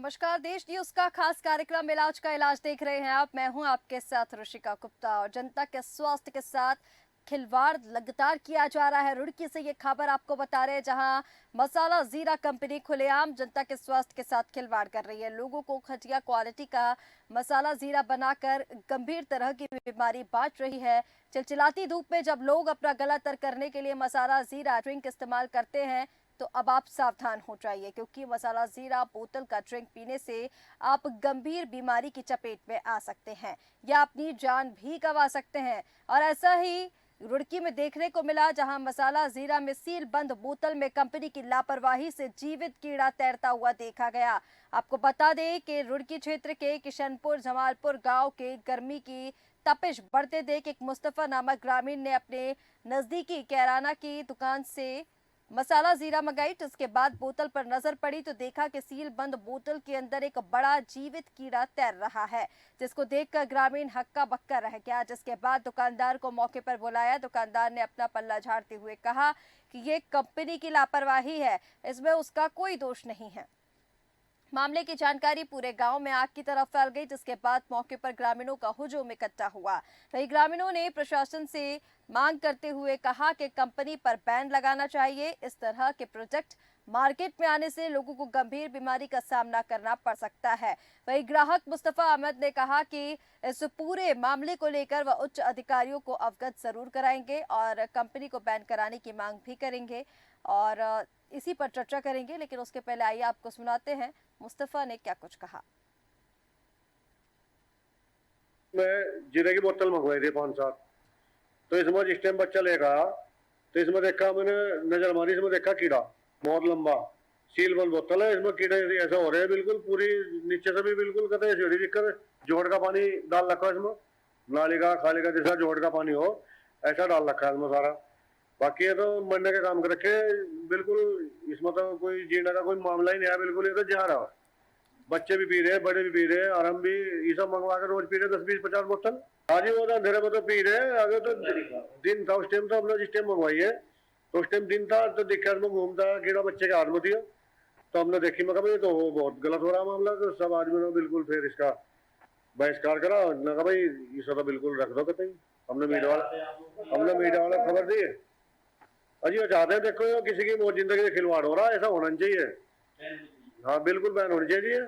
नमस्कार। देश न्यूज का खास कार्यक्रम इलाज का इलाज देख रहे हैं आप। मैं हूं आपके साथ ऋषिका गुप्ता। और जनता के स्वास्थ्य के साथ खिलवाड़ लगातार किया जा रहा है। रुड़की से ये खबर आपको बता रहे हैं, जहां मसाला जीरा कंपनी खुलेआम जनता के स्वास्थ्य के साथ खिलवाड़ कर रही है। लोगों को घटिया क्वालिटी का मसाला जीरा बनाकर गंभीर तरह की बीमारी बांट रही है। चिलचिलाती धूप में जब लोग अपना गला तर करने के लिए मसाला जीरा ड्रिंक इस्तेमाल करते हैं, तो अब आप सावधान हो जाइए, क्योंकि मसाला जीरा बोतल का ड्रिंक पीने से आप गंभीर बीमारी की चपेट में आ सकते हैं या अपनी जान भी गंवा सकते हैं। और ऐसा ही रुड़की में देखने को मिला, जहां मसाला जीरा में सील बंद बोतल में कंपनी की लापरवाही से जीवित कीड़ा तैरता हुआ देखा गया। आपको बता दें कि रुड़की क्षेत्र के किशनपुर जमालपुर गांव के गर्मी की तपिश बढ़ते देख एक मुस्तफा नामक ग्रामीण ने अपने नजदीकी किराना की दुकान से मसाला जीरा मंगाई। जिसके बाद बोतल पर नजर पड़ी तो देखा कि सील बंद बोतल के अंदर एक बड़ा जीवित कीड़ा तैर रहा है, जिसको देखकर ग्रामीण हक्का बक्का रह गया। जिसके बाद दुकानदार को मौके पर बुलाया। दुकानदार ने अपना पल्ला झाड़ते हुए कहा कि ये कंपनी की लापरवाही है, इसमें उसका कोई दोष नहीं है। मामले की जानकारी पूरे गांव में आग की तरफ फैल गई, जिसके बाद मौके पर ग्रामीणों का हुजूम इकट्ठा हुआ। वहीं ग्रामीणों ने प्रशासन से मांग करते हुए कहा कि कंपनी पर बैन लगाना चाहिए। इस तरह के प्रोजेक्ट मार्केट में आने से लोगों को गंभीर बीमारी का सामना करना पड़ सकता है। वहीं ग्राहक मुस्तफा अहमद ने कहा कि इस पूरे मामले को लेकर वह उच्च अधिकारियों को अवगत जरूर कराएंगे और कंपनी को बैन कराने की मांग भी करेंगे और इसी पर चर्चा करेंगे। लेकिन उसके पहले आइए आपको सुनाते हैं मुस्तफा ने क्या कुछ कहा। मैं जीरे की बोतल मंगवाई थी 5-7, तो इसमें जिस टाइम बच्चा लेगा तो इसमें देखा, मैंने नजर मारी, इसमें देखा कीड़ा बहुत लंबा सील बंद बोतल है। इसमें कीड़े ऐसा हो रहे हैं, बिल्कुल पूरी नीचे से भी बिल्कुल कहते हैं सीढ़ी दिक्कत, जोड़ का पानी डाल रखा है इसमें, नाली का खाली का जैसा जोड़ का पानी हो ऐसा डाल रखा है इसमें सारा। बाकी ये तो मरने का काम कर रखे बिल्कुल। इसमें तो कोई जीने का कोई मामला ही नहीं है बिल्कुल। ये तो जा रहा है, बच्चे भी पी रहे हैं, बड़े भी पी रहे हैं, और हम भी ये सब मंगवा कर रोज पी रहे 10-20-50 बोतल। आज ही वो तो अंधेरे में तो पी रहे हैं। अगर तो दिन था उस टाइम, तो हमने जिस टाइम मंगवाई है तो उस टाइम दिन था, तो दिक्कत में घूमता कीड़ा बच्चे के हाथ में थी, तो हमने देखी, मैं कहा तो बहुत गलत हो रहा मामला। तो सब आदमी ने बिल्कुल फिर इसका बहिष्कार करा। मैं कहा भाई इसे तो बिल्कुल रख दो कहीं। हमने मीडिया वाला खबर दी। अजी वो चाहते हैं, देखो किसी की मौत जिंदगी से खिलवाड़ हो रहा है, ऐसा होना चाहिए। हाँ बिल्कुल बैन होनी चाहिए।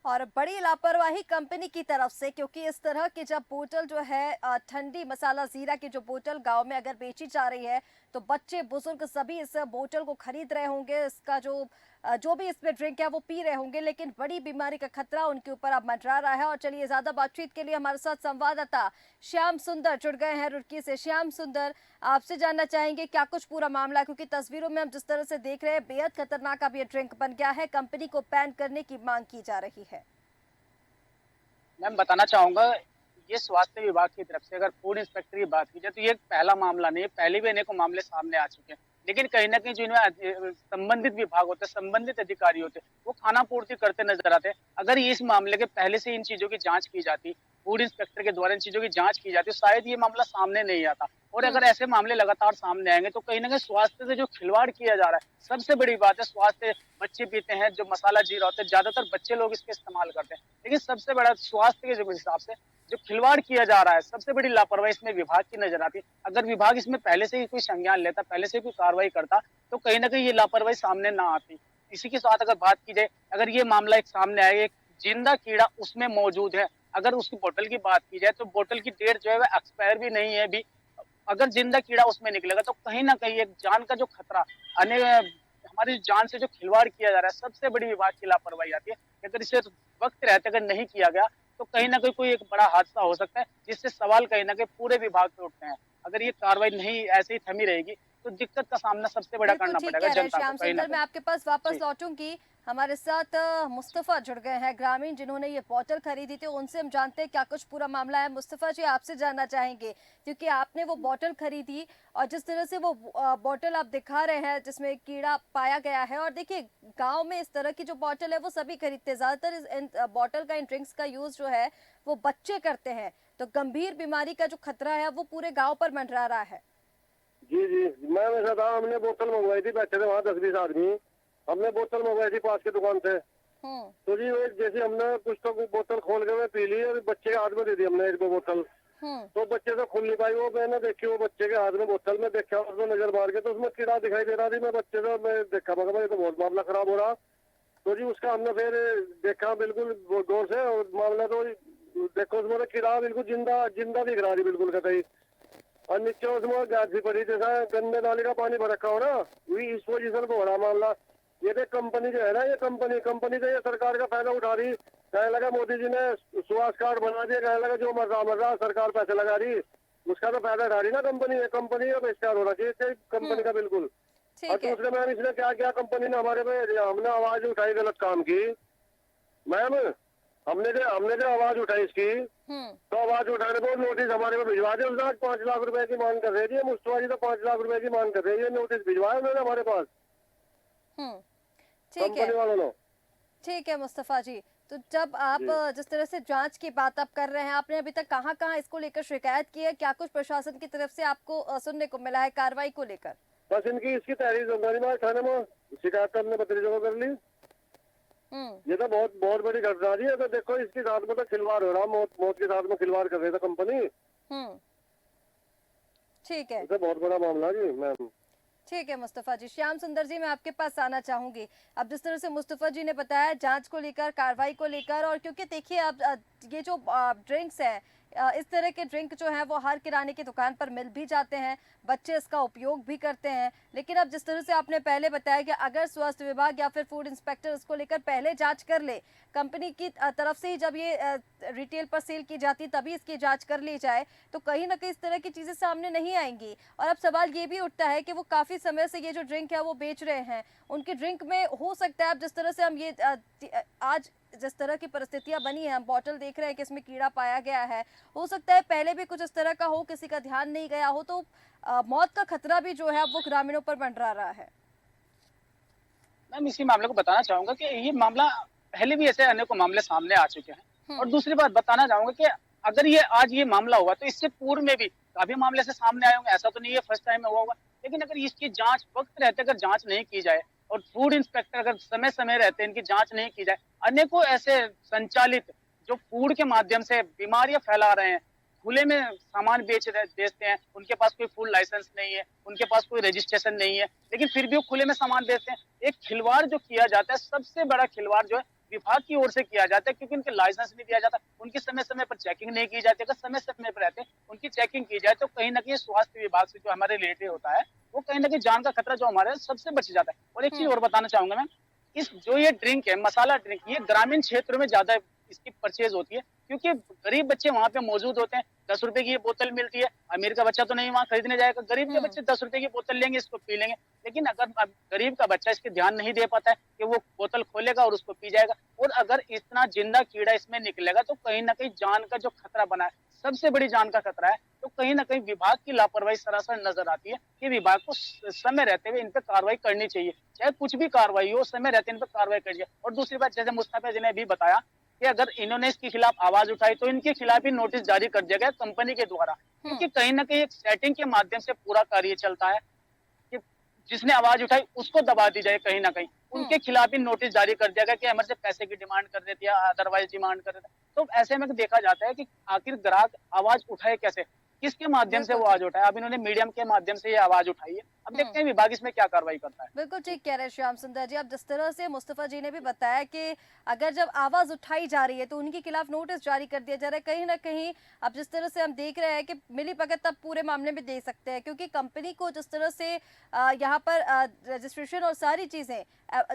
और बड़ी लापरवाही कंपनी की तरफ से, क्योंकि इस तरह की जब बोतल जो है ठंडी मसाला जीरा की जो बोतल गांव में अगर बेची जा रही है, तो बच्चे बुजुर्ग सभी इस बोतल को खरीद रहे होंगे। इसका जो भी इसमें ड्रिंक है वो पी रहे होंगे, लेकिन बड़ी बीमारी का खतरा उनके ऊपर अब मंडरा रहा है। और चलिए, ज्यादा बातचीत के लिए हमारे साथ संवाददाता श्याम सुंदर जुड़ गए हैं रुड़की से। श्याम सुंदर, आपसे जानना चाहेंगे क्या कुछ पूरा मामला है, क्योंकि तस्वीरों में हम जिस तरह से देख रहे हैं बेहद खतरनाक अब ये ड्रिंक बन गया है। कंपनी को बैन करने की मांग की जा रही है। मैं बताना चाहूंगा, ये स्वास्थ्य विभाग की तरफ से अगर फूड इंस्पेक्टर की बात की जाए तो ये पहला मामला नहीं है, पहले भी अनेकों मामले सामने आ चुके हैं। लेकिन कहीं ना कहीं जो इनमें संबंधित विभाग होते हैं, संबंधित अधिकारी होते हैं, वो खाना पूर्ति करते नजर आते हैं। अगर ये इस मामले के पहले से इन चीजों की जांच की जाती, फूड इंस्पेक्टर के द्वारा इन चीजों की जांच की जाती, शायद ये मामला सामने नहीं आता। और अगर ऐसे मामले लगातार सामने आएंगे तो कहीं ना कहीं स्वास्थ्य से जो खिलवाड़ किया जा रहा है, सबसे बड़ी बात है स्वास्थ्य। बच्चे पीते हैं, जो मसाला जीरा होता है, ज्यादातर बच्चे लोग इसका इस्तेमाल करते हैं, लेकिन सबसे बड़ा स्वास्थ्य के जो हिसाब से जो खिलवाड़ किया जा रहा है, सबसे बड़ी लापरवाही इसमें विभाग की नजर आती है। अगर विभाग इसमें पहले से ही कोई संज्ञान लेता, पहले से कोई कार्रवाई करता, तो कहीं ना कहीं ये लापरवाही सामने ना आती। इसी के साथ अगर बात की जाए, अगर ये मामला एक सामने आए, एक जिंदा कीड़ा उसमें मौजूद है, अगर उसकी बोतल की बात की जाए तो बोतल की डेट जो है वह एक्सपायर भी नहीं है अभी। अगर जिंदा कीड़ा उसमें निकलेगा तो कहीं ना कहीं एक जान का जो खतरा, हमारी जान से जो खिलवाड़ किया जा रहा है, सबसे बड़ी विभाग की लापरवाही आती है। अगर इसे वक्त रहते अगर नहीं किया गया तो कहीं ना कहीं कोई एक बड़ा हादसा हो सकता है, जिससे सवाल कहीं ना कहीं पूरे विभाग पे उठते हैं। अगर ये कार्रवाई नहीं ऐसे ही थमी रहेगी तो दिक्कत का सामना सबसे बड़ा बिल्कुल करना ठीक पड़ेगा कह रहे हैं जनता को श्याम कहीं ना सुंदर। मैं कहीं। आपके पास वापस जी लौटूंगी। हमारे साथ मुस्तफा जुड़ गए हैं, ग्रामीण जिन्होंने ये बोतल खरीदी थी। उनसे हम जानते हैं क्या कुछ पूरा मामला है। मुस्तफा जी, आपसे जानना चाहेंगे, क्योंकि आपने वो बोतल खरीदी और जिस तरह से वो बोतल आप दिखा रहे हैं जिसमें कीड़ा पाया गया है। और देखिए, गांव में इस तरह की जो बोतल है वो सभी खरीदते हैं। ज्यादातर इन बोतल का, इन ड्रिंक्स का यूज जो है वो बच्चे करते हैं, तो गंभीर बीमारी का जो खतरा है वो पूरे गाँव पर मंडरा रहा है। जी जी, मैं वैसा था, हमने बोतल मंगवाई थी, बैठे थे वहाँ 10-20 आदमी। हमने बोतल मंगवाई थी पास की दुकान से, तो जी वो जैसे हमने कुछ तो बोतल खोल के पी ली और बच्चे के हाथ में दे दी हमने एक दो बोतल, तो बच्चे से खुल नहीं पाई। वो मैंने देखी वो बच्चे के हाथ में बोतल में देखा, उसमें नजर मार के तो उसमें कीड़ा दिखाई दे रहा थी। मैं बच्चे से मैं देखा, मगर ये तो बहुत मामला खराब हो रहा। तो जी उसका हमने फिर देखा बिल्कुल गौर से, और मामला तो देखो उसमें तो कीड़ा बिल्कुल जिंदा जिंदा दिख रहा थी बिल्कुल कतई। और नीचे उसमें गैस भी पड़ी, जैसा गंदे नाली का पानी भर रखा हो ना, वही इस पोजीशन पे हो रहा मामला। ये देख कंपनी जो है ना, ये कंपनी तो ये सरकार का फायदा उठा रही। कहने लगा मोदी जी ने स्वास्थ्य कार्ड बना दिया, कहने लगा जो मर रहा सरकार पैसे लगा रही, उसका तो फायदा उठा रही ना कंपनी का बहिष्कार होना चाहिए कंपनी का बिल्कुल। और ठीक है। दूसरे मैम इसने क्या किया, कंपनी ने हमारे पे हमने आवाज उठाई, गलत काम की मैम। हमने जो आवाज उठाई इसकी, तो आवाज उठाने पर नोटिस हमारे पे भिजवा दिया। उसने आज 5 लाख रुपए की मांग कर रही थी मुस्तफा जी, तो 5 लाख रुपए की मांग कर रही है। ये नोटिस भिजवाया उन्होंने हमारे पास ठीक कंपनी है। वालों ने। ठीक है मुस्तफा जी, तो जब आप जिस तरह से जांच की बात आप कर रहे हैं, आपने अभी तक कहाँ कहाँ इसको लेकर शिकायत की है? क्या कुछ प्रशासन की तरफ से आपको सुनने को मिला है कार्रवाई को लेकर? बस इनकी इसकी तहरीर जंगारीबाग थाने में शिकायत हमने 32 जगह कर ली। ये तो बहुत बहुत बड़ी घटना थी। तो देखो इसके साथ में तो खिलवाड़ हो रहा, मौत के साथ में खिलवाड़ कर रही था कंपनी। ठीक है। तो बहुत बड़ा मामला जी मैम। ठीक है मुस्तफा जी। श्याम सुंदर जी, मैं आपके पास आना चाहूंगी। अब जिस तरह से मुस्तफा जी ने बताया जांच को लेकर, कार्रवाई को लेकर, और क्योंकि देखिए अब ये जो ड्रिंक्स हैं, इस तरह के ड्रिंक जो हैं वो हर किराने की दुकान पर मिल भी जाते हैं, बच्चे इसका उपयोग भी करते हैं। लेकिन अब जिस तरह से आपने पहले बताया कि अगर स्वास्थ्य विभाग या फिर फूड इंस्पेक्टर इसको लेकर पहले जांच कर ले, कंपनी की तरफ से ही जब ये रिटेल पर सेल की जाती तभी इसकी जांच कर ली जाए, तो कहीं ना कहीं इस तरह की चीज़ें सामने नहीं आएंगी। और अब सवाल ये भी उठता है कि वो काफ़ी समय से ये जो ड्रिंक है वो बेच रहे हैं, उनकी ड्रिंक में हो सकता है, अब जिस तरह से हम ये आज जिस तरह की परिस्थितियां बनी है, हम बॉटल देख रहे हैं कि इसमें कीड़ा पाया गया है, हो सकता है पहले भी कुछ इस तरह का हो, किसी का ध्यान नहीं गया हो, तो मौत का खतरा भी जो है वो ग्रामीणों पर मंडरा रहा है। मैम इसी मामले को बताना चाहूंगा कि ये मामला पहले भी ऐसे अनेकों मामले सामने आ चुके हैं। और दूसरी बात बताना चाहूंगा कि अगर ये आज ये मामला हुआ तो इससे पूर्व में भी काफी मामले से सामने आए होंगे, ऐसा तो नहीं है फर्स्ट टाइम में हुआ होगा। लेकिन अगर इसकी जांच वक्त रहते अगर जांच नहीं की जाए और फूड इंस्पेक्टर अगर समय समय रहते इनकी जांच नहीं की जाए, अनेकों ऐसे संचालित जो फूड के माध्यम से बीमारियां फैला रहे हैं, खुले में सामान बेचते हैं, उनके पास कोई फूड लाइसेंस नहीं है, उनके पास कोई रजिस्ट्रेशन नहीं है, लेकिन फिर भी वो खुले में सामान बेचते हैं। एक खिलवाड़ जो किया जाता है, सबसे बड़ा खिलवाड़ जो है विभाग की ओर से किया जाता है, क्योंकि उनके लाइसेंस नहीं दिया जाता, उनकी समय समय पर चेकिंग नहीं की जाती। अगर समय समय पर रहते उनकी चेकिंग की जाए तो कहीं ना कहीं स्वास्थ्य विभाग से जो हमारे रिलेटेड होता है वो कहीं ना कहीं जान का खतरा जो हमारे सबसे बच जाता है। और एक चीज और बताना चाहूंगा मैं, इस जो ये ड्रिंक है, मसाला ड्रिंक, ये ग्रामीण क्षेत्रों में ज्यादा इसकी परचेज होती है, क्योंकि गरीब बच्चे वहां पे मौजूद होते हैं। 10 रुपए की ये बोतल मिलती है, अमीर का बच्चा तो नहीं वहां खरीदने जाएगा, गरीब के बच्चे 10 रुपए की बोतल लेंगे, इसको पी लेंगे। लेकिन अगर गरीब का बच्चा इसके ध्यान नहीं दे पाता है कि वो बोतल खोलेगा और उसको पी जाएगा, और अगर इतना जिंदा कीड़ा इसमें निकलेगा तो कहीं ना कहीं जान का जो खतरा बना है, सबसे बड़ी जान का खतरा है। तो कहीं ना कहीं विभाग की लापरवाही सरासर नजर आती है कि विभाग को समय रहते हुए इन पे कार्रवाई करनी चाहिए, चाहे कुछ भी कार्रवाई हो, समय रहते इन पे कार्रवाई करनी चाहिए। और दूसरी बात, जैसे मुस्तफा जी ने भी बताया कि अगर इन्होंने इसके खिलाफ आवाज उठाई तो इनके खिलाफ ही नोटिस जारी कर दिया गया कंपनी के द्वारा, क्योंकि कहीं ना कहीं एक सेटिंग के माध्यम से पूरा कार्य चलता है कि जिसने आवाज उठाई उसको दबा दी जाए। कहीं ना कहीं उनके खिलाफ ही नोटिस जारी कर दिया गया कि हमारे से पैसे की डिमांड कर रहे थे या अदरवाइज डिमांड कर रहे थे। तो ऐसे में देखा जाता है कि आखिर ग्राहक आवाज उठाए कैसे, किसके माध्यम से वो आवाज उठाए। अब इन्होंने मीडियम के माध्यम से ये आवाज उठाई है, अब देखते हैं विभाग इसमें क्या कार्रवाई करता है। बिल्कुल ठीक कह रहे हैं श्याम सुंदर जी। अब जिस तरह से मुस्तफा जी ने भी बताया कि अगर जब आवाज उठाई जा रही है तो उनके खिलाफ नोटिस जारी कर दिया जा रहा है, कहीं ना कहीं अब जिस तरह से हम देख रहे हैं कि मिली भगत अब पूरे मामले में दे सकते हैं, क्योंकि कंपनी को जिस तरह से यहाँ पर रजिस्ट्रेशन और सारी चीजें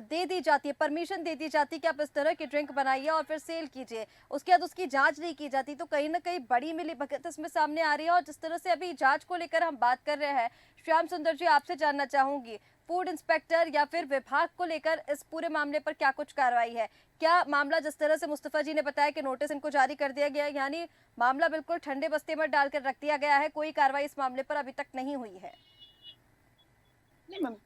दे दी जाती है, परमिशन दे दी जाती है कि आप इस तरह की ड्रिंक बनाइए और फिर सेल कीजिए, उसके बाद उसकी जांच नहीं की जाती, तो कहीं ना कहीं बड़ी मिली भगत इसमें सामने आ रही है। और जिस तरह से अभी जांच को लेकर हम बात कर रहे हैं, श्याम सुंदर जी आपसे जानना चाहूंगी, फूड इंस्पेक्टर या फिर विभाग को लेकर इस पूरे मामले पर क्या कुछ कार्रवाई है? क्या मामला जिस तरह से मुस्तफा जी ने बताया कि नोटिस इनको जारी कर दिया गया है, यानी मामला बिल्कुल ठंडे बस्ते में डालकर रख दिया गया है, कोई कार्रवाई इस मामले पर अभी तक नहीं हुई है? नहीं मैम,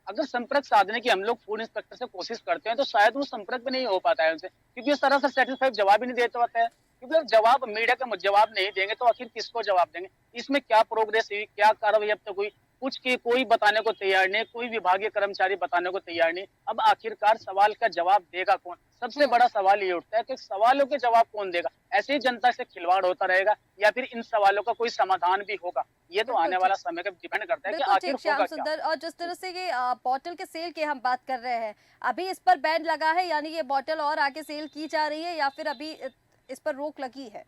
अगर संपर्क साधने की हम लोग फूड इंस्पेक्टर से कोशिश करते हैं तो शायद वो संपर्क भी नहीं हो पाता है उनसे, क्योंकि उस तरह से सेटिस्फाइड जवाब ही नहीं देते होता है। क्योंकि अगर जवाब मीडिया का जवाब नहीं देंगे तो आखिर किसको जवाब देंगे, इसमें क्या प्रोग्रेस हुई, क्या कार्रवाई अब तक हुई, कुछ की कोई बताने को तैयार नहीं, कोई विभागीय कर्मचारी बताने को तैयार नहीं। अब आखिरकार सवाल का जवाब देगा कौन? सबसे बड़ा सवाल ये उठता है कि सवालों के जवाब कौन देगा? ऐसे ही जनता से खिलवाड़ होता रहेगा या फिर इन सवालों का कोई समाधान भी होगा? ये तो बिल्कुल आने वाला ठीक। समय का डिपेंड करता है कि बिल्कुल आखिर ठीक श्याम होगा क्या? सुंदर। और जिस तरह से ये बॉटल के सेल की हम बात कर रहे हैं, अभी इस पर बैन लगा है, यानी ये बॉटल और आगे सेल की जा रही है या फिर अभी इस पर रोक लगी है?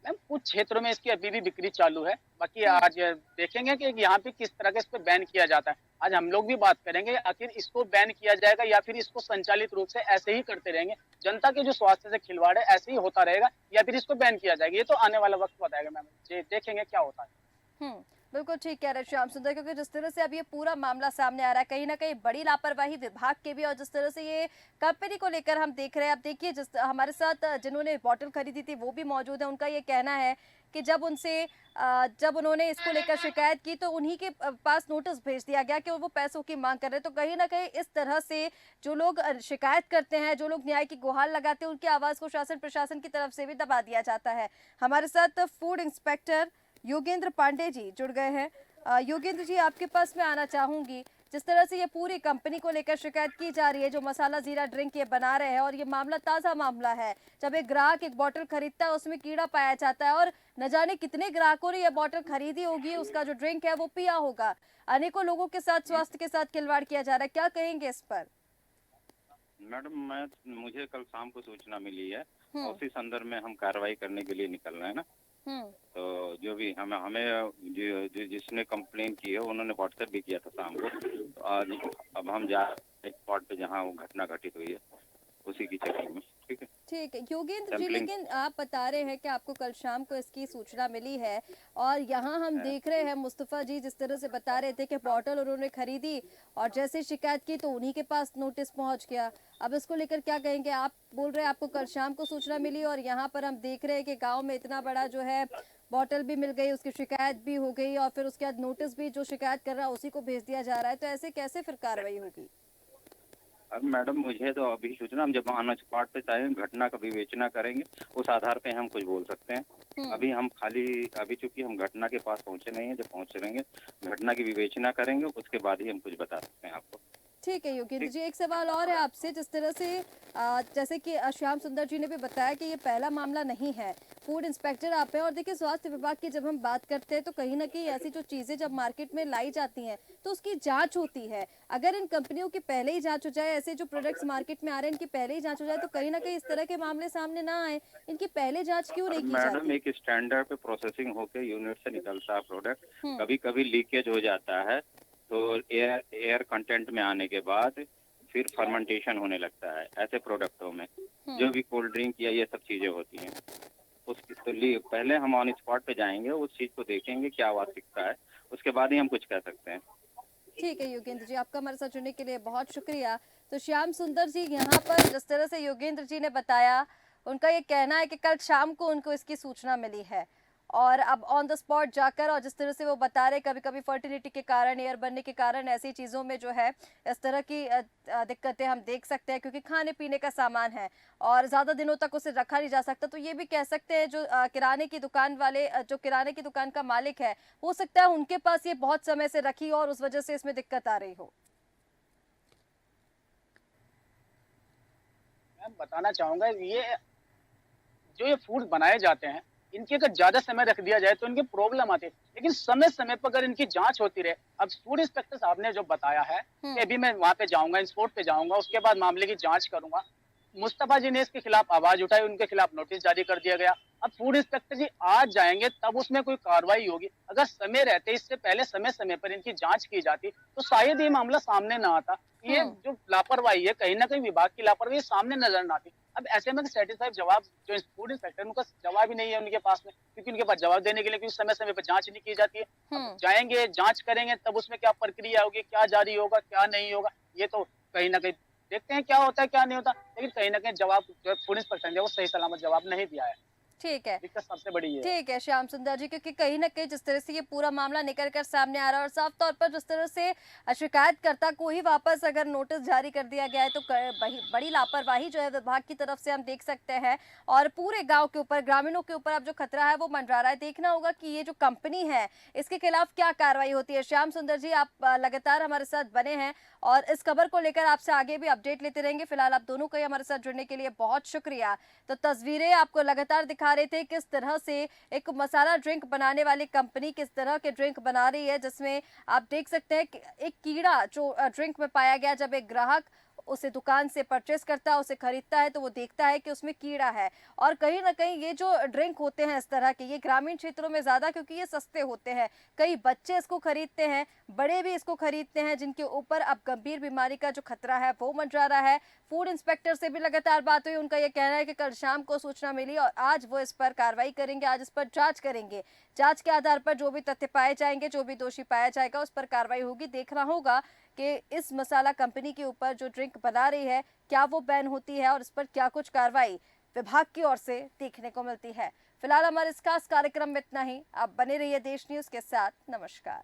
मैम कुछ क्षेत्रों में इसकी अभी भी बिक्री चालू है। बाकी हम्म। आज देखेंगे कि यहाँ पे किस तरह के इस पे बैन किया जाता है। आज हम लोग भी बात करेंगे आखिर इसको बैन किया जाएगा या फिर इसको संचालित रूप से ऐसे ही करते रहेंगे। जनता के जो स्वास्थ्य से खिलवाड़ है ऐसे ही होता रहेगा या फिर इसको बैन किया जाएगा। ये तो आने वाला वक्त बताएगा मैम। जी देखेंगे क्या होता है। हम्म। बिल्कुल ठीक कह रहे हैं श्याम सुंदर, क्योंकि जिस तरह से अब ये पूरा मामला सामने आ रहा है, कहीं ना कहीं बड़ी लापरवाही विभाग की भी, और जिस तरह से ये कंपनी को लेकर हम देख रहे हैं। अब देखिए, जिस हमारे साथ जिन्होंने बॉटल खरीदी थी वो भी मौजूद है। उनका ये कहना है कि जब उन्होंने इसको लेकर शिकायत की तो उन्हीं के पास नोटिस भेज दिया गया कि वो पैसों की मांग कर रहे हैं। तो कहीं ना कहीं इस तरह से जो लोग शिकायत करते हैं, जो लोग न्याय की गुहार लगाते हैं, उनकी आवाज को शासन प्रशासन की तरफ से भी दबा दिया जाता है। हमारे साथ फूड इंस्पेक्टर योगेंद्र पांडे जी जुड़ गए हैं। योगेंद्र जी, आपके पास मैं आना चाहूंगी। जिस तरह से ये पूरी कंपनी को लेकर शिकायत की जा रही है, जो मसाला जीरा ड्रिंक ये बना रहे हैं, और ये मामला ताज़ा मामला है। जब एक ग्राहक एक बोतल खरीदता है उसमें कीड़ा पाया जाता है, और न जाने कितने ग्राहकों ने यह बोतल खरीदी होगी, उसका जो ड्रिंक है वो पिया होगा। अनेकों लोगों के साथ स्वास्थ्य के साथ खिलवाड़ किया जा रहा है, क्या कहेंगे इस पर? मैडम मुझे कल शाम को सूचना मिली है हम्म। और उसी संदर्भ में हम कार्रवाई करने के लिए निकल रहे हैं ना। हम्म। तो जो भी हमें जिसने कंप्लेन की है उन्होंने व्हाट्सएप भी किया था शाम को। तो आज अब हम जा एक स्पॉट पे जहाँ वो घटना घटित हुई है उसी की चेकिंग में। ठीक है। ठीक है योगेंद्र जी, सैंपलिंग लेकिन आप बता रहे हैं कि आपको कल शाम को इसकी सूचना मिली है, और यहाँ हम देख रहे हैं मुस्तफा जी जिस तरह से बता रहे थे कि बॉटल उन्होंने खरीदी और जैसे शिकायत की तो उन्हीं के पास नोटिस पहुंच गया। अब इसको लेकर क्या कहेंगे? आप बोल रहे हैं आपको कल शाम को सूचना मिली, और यहाँ पर हम देख रहे हैं कि गाँव में इतना बड़ा जो है बॉटल भी मिल गई, उसकी शिकायत भी हो गई, और फिर उसके बाद नोटिस भी जो शिकायत कर रहा है उसी को भेज दिया जा रहा है। तो ऐसे कैसे फिर कार्रवाई होगी? अब मैडम मुझे तो अभी सूचना, हम जब ऑन स्पॉट पे जाएंगे घटना का विवेचना करेंगे उस आधार पे हम कुछ बोल सकते हैं। अभी हम अभी चूंकि हम घटना के पास पहुंचे नहीं है, जब पहुंचेंगे घटना की विवेचना करेंगे उसके बाद ही हम कुछ बता सकते हैं आपको। ठीक है योगेंद्र जी, एक सवाल और है आपसे। जिस तरह से जैसे कि श्याम सुंदर जी ने भी बताया कि ये पहला मामला नहीं है, फूड इंस्पेक्टर आप हैं, और देखिए स्वास्थ्य विभाग की जब हम बात करते हैं तो कहीं ना कहीं ऐसी जो चीजें जब मार्केट में लाई जाती हैं तो उसकी जांच होती है। अगर इन कंपनियों की पहले ही जांच हो जाए, ऐसे जो प्रोडक्ट्स मार्केट में आ रहे हैं इनकी पहले ही जांच हो जाए, तो कहीं ना कहीं इस तरह के मामले सामने ना आए। इनकी पहले जांच क्यों नहीं की मैडम जाती? एक स्टैंडर्ड पे प्रोसेसिंग होके यूनिट से निकलता है प्रोडक्ट। हम्म। कभी कभी लीकेज हो जाता है तो एयर कंटेंट में आने के बाद फिर फर्मेंटेशन होने लगता है ऐसे प्रोडक्टों में। जो भी कोल्ड ड्रिंक या ये सब चीजें होती हैं उसकी तो पहले हम ऑन स्पॉट पे जाएंगे, उस चीज को देखेंगे क्या वास्तविकता है, उसके बाद ही हम कुछ कह सकते हैं। ठीक है योगेंद्र जी, आपका हमारे साथ जुड़ने के लिए बहुत शुक्रिया। तो श्याम सुंदर जी, यहाँ पर जिस तरह से योगेंद्र जी ने बताया, उनका ये कहना है कि कल शाम को उनको इसकी सूचना मिली है, और अब ऑन द स्पॉट जाकर, और जिस तरह से वो बता रहे कभी कभी फर्टिलिटी के कारण, एयर बनने के कारण ऐसी चीज़ों में जो है इस तरह की दिक्कतें हम देख सकते हैं, क्योंकि खाने पीने का सामान है और ज़्यादा दिनों तक उसे रखा नहीं जा सकता। तो ये भी कह सकते हैं जो किराने की दुकान वाले, जो किराने की दुकान का मालिक है, हो सकता है उनके पास ये बहुत समय से रखी और उस वजह से इसमें दिक्कत आ रही हो। मैं बताना चाहूंगा ये फूड बनाए जाते हैं, इनके अगर ज्यादा समय रख दिया जाए तो इनकी प्रॉब्लम आती है। लेकिन समय समय पर अगर इनकी जांच होती रहे, अब फूड इंस्पेक्टर साहब ने जो बताया है कि अभी मैं वहां पे जाऊंगा, इंस्पोर्ट पे जाऊंगा, उसके बाद मामले की जांच करूंगा। मुस्तफा जी ने इसके खिलाफ आवाज उठाई, उनके खिलाफ नोटिस जारी कर दिया गया। अब फूड इंस्पेक्टर जी आज जाएंगे तब उसमें कोई कार्रवाई होगी। अगर समय रहते, इससे पहले समय समय पर इनकी जांच की जाती तो शायद ये मामला सामने ना आता। ये जो लापरवाही है, कहीं ना कहीं विभाग की लापरवाही सामने नजर ना आती। अब ऐसे में सेटिस्फाइड जवाब जो फूड इंस्पेक्टर, उनका जवाब ही नहीं है उनके पास में, क्योंकि उनके पास जवाब देने के लिए क्योंकि समय समय पर जांच नहीं की जाती है। अब जाएंगे, जांच करेंगे, तब उसमें क्या प्रक्रिया होगी, क्या जारी होगा, क्या नहीं होगा, ये तो कहीं ना कहीं देखते हैं क्या होता है क्या नहीं होता। लेकिन कहीं ना कहीं जवाब जो फूड इंस्पेक्टर ने वो सही सलामत जवाब नहीं दिया है। ठीक है। दिक्कत सबसे बड़ी ये है। ठीक है श्याम सुंदर जी, क्योंकि कहीं ना कहीं जिस तरह से ये पूरा मामला निकल कर सामने आ रहा है और साफ तौर पर जिस तरह से शिकायतकर्ता को ही वापस अगर नोटिस जारी कर दिया गया है तो बड़ी लापरवाही जो है विभाग की तरफ से हम देख सकते हैं और पूरे गांव के ऊपर, ग्रामीणों के ऊपर अब जो खतरा है वो मंडरा रहा है। देखना होगा कि ये जो कंपनी है इसके खिलाफ क्या कार्रवाई होती है। श्याम सुंदर जी, आप लगातार हमारे साथ बने हैं और इस खबर को लेकर आपसे आगे भी अपडेट लेते रहेंगे। फिलहाल आप दोनों का ही हमारे साथ जुड़ने के लिए बहुत शुक्रिया। तो तस्वीरें आपको लगातार दिखा रहे थे किस तरह से एक मसाला ड्रिंक बनाने वाली कंपनी किस तरह के ड्रिंक बना रही है, जिसमें आप देख सकते हैं कि एक कीड़ा जो ड्रिंक में पाया गया। जब एक ग्राहक उसे दुकान से परचेस करता है, उसे खरीदता है, तो वो देखता है कि उसमें कीड़ा है। और कहीं ना कहीं ये जो ड्रिंक होते हैं इस तरह के, ये ग्रामीण क्षेत्रों में ज्यादा, क्योंकि ये सस्ते होते हैं। कई बच्चे इसको खरीदते हैं, बड़े भी इसको खरीदते हैं, जिनके ऊपर अब गंभीर बीमारी का जो खतरा है वो मंडरा रहा है। फूड इंस्पेक्टर से भी लगातार बात हुई, उनका यह कहना है कि कल शाम को सूचना मिली और आज वो इस पर कार्रवाई करेंगे, आज इस पर जांच करेंगे। जांच के आधार पर जो भी तथ्य पाए जाएंगे, जो भी दोषी पाया जाएगा, उस पर कार्रवाई होगी। देखना होगा कि इस मसाला कंपनी के ऊपर जो ड्रिंक बना रही है क्या वो बैन होती है और इस पर क्या कुछ कार्रवाई विभाग की ओर से देखने को मिलती है। फिलहाल हमारे इस खास कार्यक्रम में इतना ही। आप बने रहिए देश न्यूज के साथ। नमस्कार।